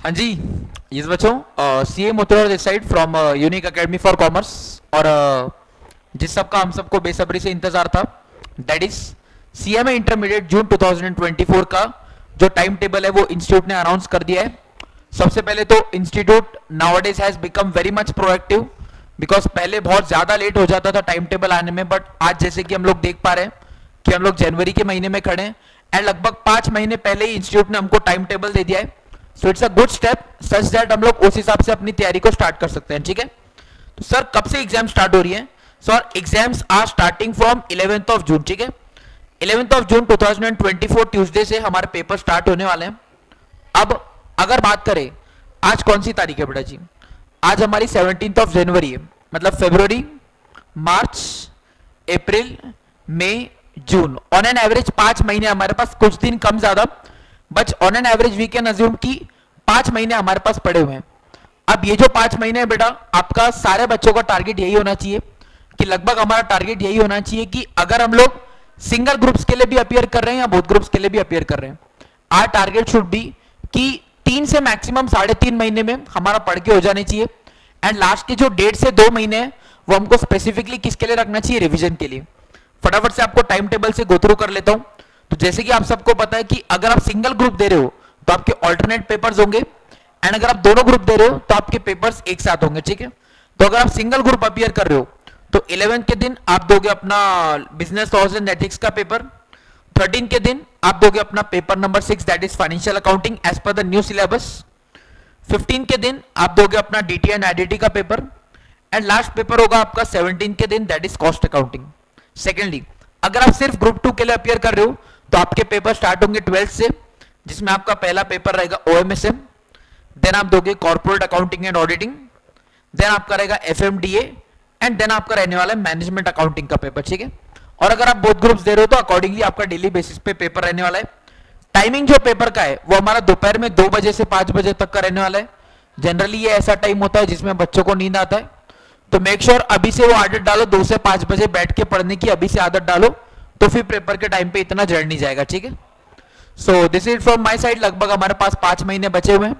हाँ जी, यस बच्चों, CA Motihari this side from unique academy for commerce. और जिस सबका हम सबको बेसब्री से इंतजार था, दैट इज सीएमए इंटरमीडिएट जून 2024 का जो टाइम टेबल है वो इंस्टीट्यूट ने अनाउंस कर दिया है। सबसे पहले तो institute nowadays has become very much proactive, because पहले बहुत ज्यादा लेट हो जाता था टाइम टेबल आने में, बट आज जैसे कि हम लोग देख पा रहे हैं कि हम लोग जनवरी के महीने में खड़े हैं एंड लगभग 5 महीने पहले ही इंस्टीट्यूट ने हमको टाइम टेबल दे दिया है। So it's a good step such that हम लोग उस हिसाब से अपनी तैयारी को स्टार्ट कर सकते हैं। ठीक है, तो सर कब से एग्जाम स्टार्ट हो रही है? Sir exams are starting from 11th of June. ठीक है, 11th ऑफ जून 2024 ट्यूसडे से हमारे पेपर स्टार्ट होने वाले हैं। अब अगर बात करें आज कौन सी तारीख है बेटा जी? आज हमारी 17th ऑफ जनवरी है, मतलब फरवरी, मार्च, अप्रैल, मई, जून, ऑन एन एवरेज 5 महीने हमारे पास, कुछ दिन कम ज्यादा, but on an average we can assume कि 5 महीने हमारे पास पड़े हुए हैं। अब ये जो 5 महीने है बेटा, आपका सारे बच्चों का टारगेट यही होना चाहिए कि लगभग हमारा टारगेट यही होना चाहिए कि अगर हम लोग सिंगल ग्रुप्स के लिए भी अपियर कर रहे हैं या बोथ ग्रुप्स के लिए भी अपियर कर रहे हैं, आर टारगेट शुड बी कि 3 से मैक्सिमम 3.5 महीने में हमारा पढ़ के हो जाने चाहिए। एंड लास्ट के जो 1.5 से 2 महीने हैं वो हमको स्पेसिफिकली किसके लिए रखना चाहिए? रिवीजन के लिए। फटाफट से आपको टाइम टेबल से गो थ्रू कर लेता हूं। तो जैसे कि आप सबको पता है कि अगर आप सिंगल ग्रुप दे रहे हो तो आपके ऑल्टरनेट पेपर्स होंगे, एंड अगर आप दोनों ग्रुप दे रहे हो तो आपके पेपर्स एक साथ होंगे। ठीक है, तो अगर आप सिंगल ग्रुप अपियर कर रहे हो तो 11 के दिन आप दोगे अपना बिजनेस लॉज एंड एथिक्स का पेपर, 13 के दिन आप दोगे अपना paper number 6 that is financial accounting as per the new syllabus, 15 के दिन आप दोगे अपना डीटी एंड आईडीटी का पेपर, एंड लास्ट पेपर होगा आपका 17 के दिन that is cost accounting. Secondly, अगर आप सिर्फ ग्रुप 2 के लिए अपियर कर रहे हो तो आपके पेपर स्टार्ट होंगे 12 से, जिसमें आपका पहला पेपर रहेगा ओएमएसएम, देन आप दोगे corporate accounting and auditing, then आपका रहेगा एफएमडीए, एंड देन आपका रहने वाला है मैनेजमेंट अकाउंटिंग का पेपर। ठीक है, और अगर आप बोथ ग्रुप्स दे रहे हो तो अकॉर्डिंगली आपका डेली बेसिस पे पेपर रहने वाला है। टाइमिंग जो पेपर का है वो हमारा दोपहर में 2 बजे से 5 बजे तक का रहने वाला है। जनरली ये ऐसा टाइम होता है जिसमें बच्चों को नींद आता है, तो मेक श्योर अभी से वो आदत डालो, 2 से 5 बजे बैठ के पढ़ने की अभी से आदत डालो, तो फिर पेपर के टाइम पे इतना जड़ नहीं जाएगा। ठीक है, so this is from my side. लगभग हमारे पास 5 महीने बचे हुए हैं।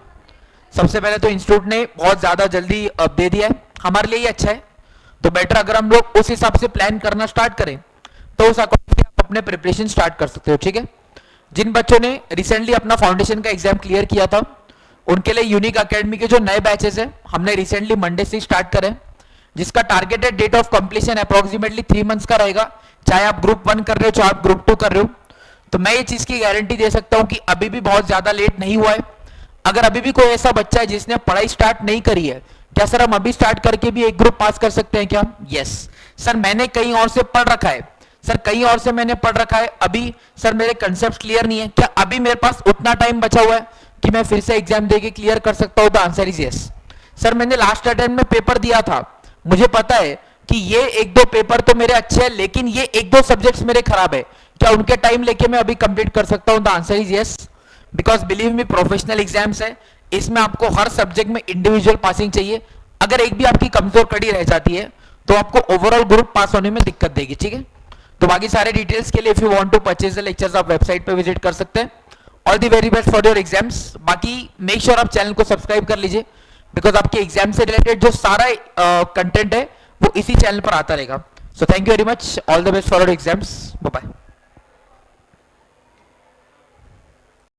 सबसे पहले तो इंस्टीट्यूट ने बहुत ज्यादा जल्दी दे दिया है, हमारे लिए ही अच्छा है। तो बेटर अगर हम लोग उस हिसाब से प्लान करना स्टार्ट करें तो उस अकॉर्डिंग आप अपने प्रिपरेशन स्टार्ट कर सकते हो। ठीक है, जिन बच्चों ने रिसेंटली अपना फाउंडेशन का एग्जाम क्लियर किया था उनके लिए यूनिक एकेडमी के जो नए बैचेस हैं हमने रिसेंटली मंडे से स्टार्ट करें, जिसका targeted date of completion approximately 3 months का रहेगा, चाहे आप ग्रुप 1 कर रहे हो चाहे आप ग्रुप 2 कर रहे हो। तो मैं ये चीज की गारंटी दे सकता हूं कि अभी भी बहुत ज्यादा लेट नहीं हुआ है। अगर अभी भी कोई ऐसा बच्चा है जिसने पढ़ाई स्टार्ट नहीं करी है, क्या सर हम अभी स्टार्ट करके भी एक ग्रुप पास कर सकते हैं क्या? यस सर, मैंने कहीं और से पढ़ रखा है सर, कहीं और से मैंने पढ़ रखा है, अभी सर मेरे कंसेप्ट क्लियर नहीं है, क्या अभी मेरे पास उतना टाइम बचा हुआ है कि मैं फिर से एग्जाम देके क्लियर कर सकता हूं? The answer is yes. Sir मैंने लास्ट अटेम्प्ट में पेपर दिया था, मुझे पता है कि ये 1-2 पेपर तो मेरे अच्छे हैं लेकिन ये 1-2 सब्जेक्ट्स मेरे खराब है, क्या उनके टाइम लेके मैं अभी कंप्लीट कर सकता हूं? The answer is yes, because believe me professional exams है, इसमें आपको हर सब्जेक्ट में इंडिविजुअल पासिंग चाहिए। अगर एक भी आपकी कमजोर कड़ी रह जाती है तो आपको ओवरऑल ग्रुप पास होने में दिक्कत देगी। ठीक है, तो बाकी सारे डिटेल्स के लिए if you want to purchase the lectures आप वेबसाइट पे विजिट कर सकते हैं। All the very best for your exams. बाकी मेक श्योर आप चैनल को सब्सक्राइब कर लीजिए, बिकॉज आपके एग्जाम से रिलेटेड जो सारा कंटेंट है वो इसी चैनल पर आता रहेगा। So thank you very much, all the best for your exams, bye bye.